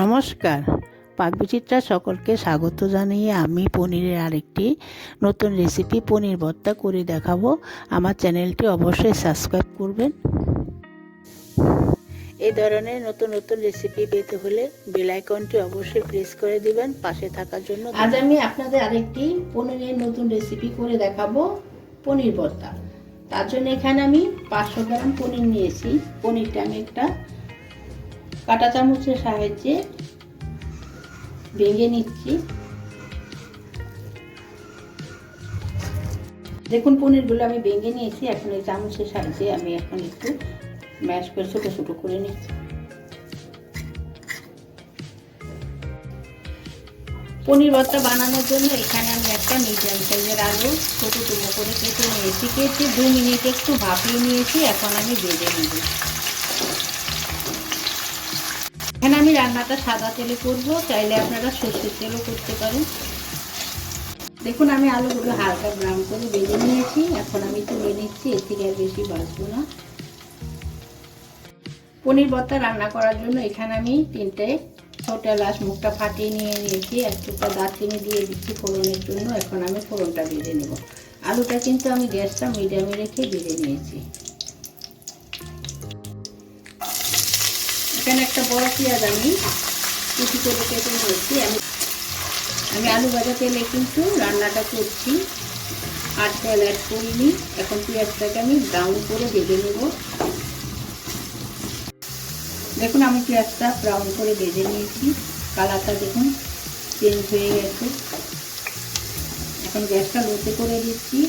নমস্কার, পাকবিচিত্রা সকলকে স্বাগত জানিয়ে আমি পনিরের আরেকটি নতুন রেসিপি পনির ভর্তা করে দেখাবো। আমার চ্যানেলটি অবশ্যই সাবস্ক্রাইব করবেন। এই ধরনের নতুন নতুন রেসিপি পেতে হলে বেল আইকনটি অবশ্যই প্রেস করে দিবেন পাশে থাকার জন্য। আজ আমি আপনাদের আরেকটি পনিরের নতুন রেসিপি করে দেখাবো, পনির ভর্তা। তার জন্য এখানে আমি 500 গ্রাম পনির নিয়েছি। পনিরটা আমি একটা কাঁটা চামচের সাহায্যে ভেঙে নিচ্ছি। দেখুন পনিরগুলো আমি ভেঙে নিয়েছি। এখন এই চামচের সাহায্যে আমি এখন একটু ম্যাশ করে ছোট ছোট করে নিচ্ছি। পনির ভর্তা বানানোর জন্য এখানে আমি একটা মিডিয়াম সাইজের আলু ছোট টুকরো করে কেটে নিয়েছি। কেটে 2 মিনিট একটু ভাপিয়ে নিয়েছি। এখন আমি ভেজে নেব। এখানে আমি রান্নাটা সাদা তেলে করব, চাইলে আপনারা সরষের তেলও করতে পারেন। দেখুন আমি আলুগুলো হালকা ব্রাউন করে ভেজে নিয়েছি। এখন আমি তুলে নিচ্ছি, এর থেকে আর বেশি ভাজবো না। পনির ভর্তা রান্না করার জন্য এখানে আমি 3টে ছোট এলাচ মুখটা ফাটিয়ে নিয়ে নিয়েছি। এক টুকরা দারচিনি দিয়ে দিচ্ছি ফোড়নের জন্য। এখন আমি ফোড়নটা ভেজে নেব। আলুটা কিন্তু আমি গ্যাসটা মিডিয়ামে রেখে ভেজে নিয়েছি। এখানে একটা বড় পেঁয়াজ আমি কুচি করে কেটে নিয়েছি। আমি আলু ভাজা তেলে কিন্তু রান্নাটা করছি, আর তেল অ্যাড করিনি। এখন পেঁয়াজটাকে আমি ব্রাউন করে ভেজে নেব। দেখুন আমি পেঁয়াজটা ব্রাউন করে ভেজে নিয়েছি। কালারটা দেখুন চেঞ্জ হয়ে গেছে। এখন গ্যাসটা লোতে করে দিচ্ছি।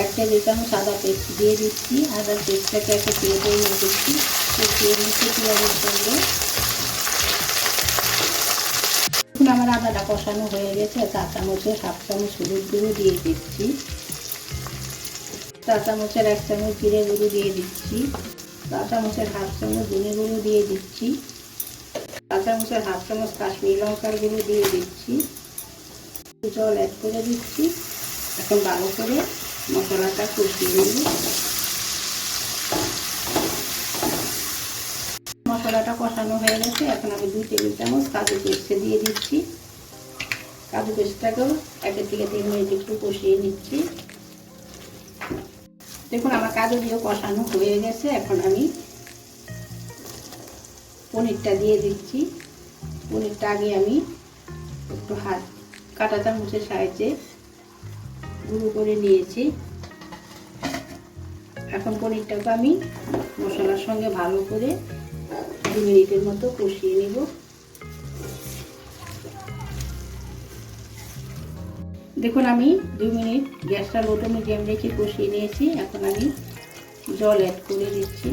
1 টেবিল চামচ আদা পেস্ট দিয়ে দিচ্ছি। আদার পেস্টটাকে একটা পেঁয়াজে নিয়ে দিচ্ছি। কষিয়ে নিচ্ছি পেঁয়াজের সঙ্গে। আমার আদাটা কষানো হয়ে গেছে। 4 চামচের 1/2 চামচ হলুদ গুঁড়ো দিয়ে দিচ্ছি। 4 চামচের 1 চামচ জিরে গুঁড়ো দিয়ে দিচ্ছি। 4 চামচের 1/2 চামচ ধনে গুঁড়ো দিয়ে দিচ্ছি। 4 চামচের 1/2 চামচ কাশ্মীরি লঙ্কার গুঁড়ো দিয়ে দিচ্ছি। জল অ্যাড করে দিচ্ছি। এখন ভালো করে মশলাটা কষিয়ে নেব। মশলাটা কষানো হয়ে গেছে। এখন আমি 2 টেবিল চামচ কাজু পেস্ট দিয়ে দিচ্ছি। কাজু পেস্টটাকেও 1 থেকে 3 মিনিট একটু কষিয়ে নিচ্ছি। দেখুন আমার কাজু দিয়ে কষানো হয়ে গেছে। এখন আমি পনিরটা দিয়ে দিচ্ছি। পনিরটা আগে আমি একটু কাঁটা চামচের সাহায্যে গুঁড়ো করে নিয়েছি। এখন পনিরটাকে আমি মশলার সঙ্গে ভালো করে 2 মিনিটের মতো কষিয়ে নেব। দেখুন আমি 2 মিনিট গ্যাসটা লো টু মিডিয়াম রেখে কষিয়ে নিয়েছি। এখন আমি জল অ্যাড করে দিচ্ছি।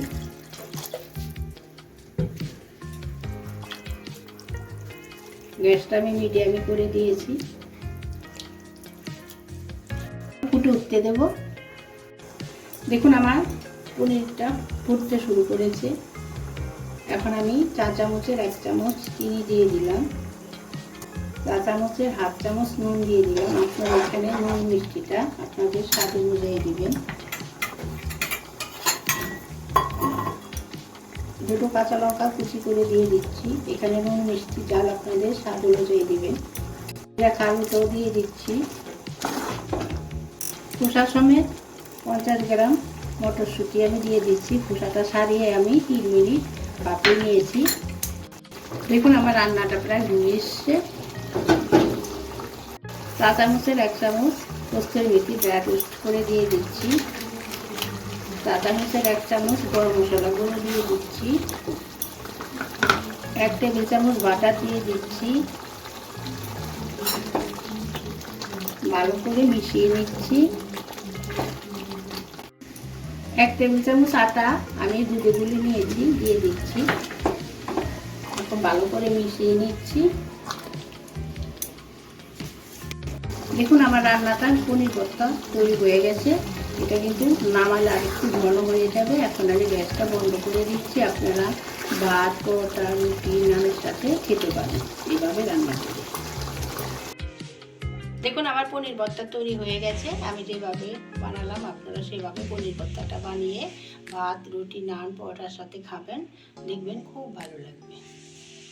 গ্যাসটা আমি মিডিয়ামে করে দিয়েছি। ফুটে উঠতে দেব। দেখুন আমার পনিরটা ফুটতে শুরু করেছে। এখন আমি 4 চামচের 1 চামচ চিনি দিয়ে দিলাম। 4 চামচের 1/2 চামচ নুন দিয়ে দিলাম। আপনারা এখানে নুন মিষ্টিটা আপনাদের স্বাদ অনুযায়ী দিবেন। 2 কাঁচা লঙ্কা কুচি করে দিয়ে দিচ্ছি। এখানে নুন মিষ্টি জাল আপনাদের স্বাদ অনুযায়ী দিবেন। রাখা আলুটাও দিয়ে দিচ্ছি। খোসা সমেত 50 গ্রাম মটরশুঁটি আমি দিয়ে দিচ্ছি। খোসাটা ছাড়িয়ে আমি 3 মিনিট ভাপিয়ে নিয়েছি। দেখুন আমার রান্নাটা প্রায় হয়ে এসছে। 4 চামচের 1 চামচ কস্তুরি মেথি ড্রাই রোস্ট করে দিয়ে দিচ্ছি। 4 চামচের 1 চামচ গরম মশলা গুঁড়ো দিয়ে দিচ্ছি। 1 টেবিল চামচ বাটার দিয়ে দিচ্ছি। ভালো করে মিশিয়ে নিচ্ছি। 1 টেবিল চামচ আটা আমি দুধে গুলে নিয়েছি, দিয়ে দিচ্ছি। এখন ভালো করে মিশিয়ে নিচ্ছি। দেখুন আমার রান্নাটা পনির ভর্তা তৈরি হয়ে গেছে। এটা কিন্তু নামালে আর একটু ঘন হয়ে যাবে। এখন আমি গ্যাসটা বন্ধ করে দিচ্ছি। আপনারা ভাত, পরোটা, রুটি, নানের সাথে খেতে পারেন এইভাবে রান্না করে। দেখুন আমার পনির ভর্তা তৈরি হয়ে গেছে। আমি যেভাবে বানালাম আপনারা সেভাবে পনির ভর্তাটা বানিয়ে ভাত, রুটি, নান, পরোটার সাথে খাবেন, দেখবেন খুব ভালো লাগবে।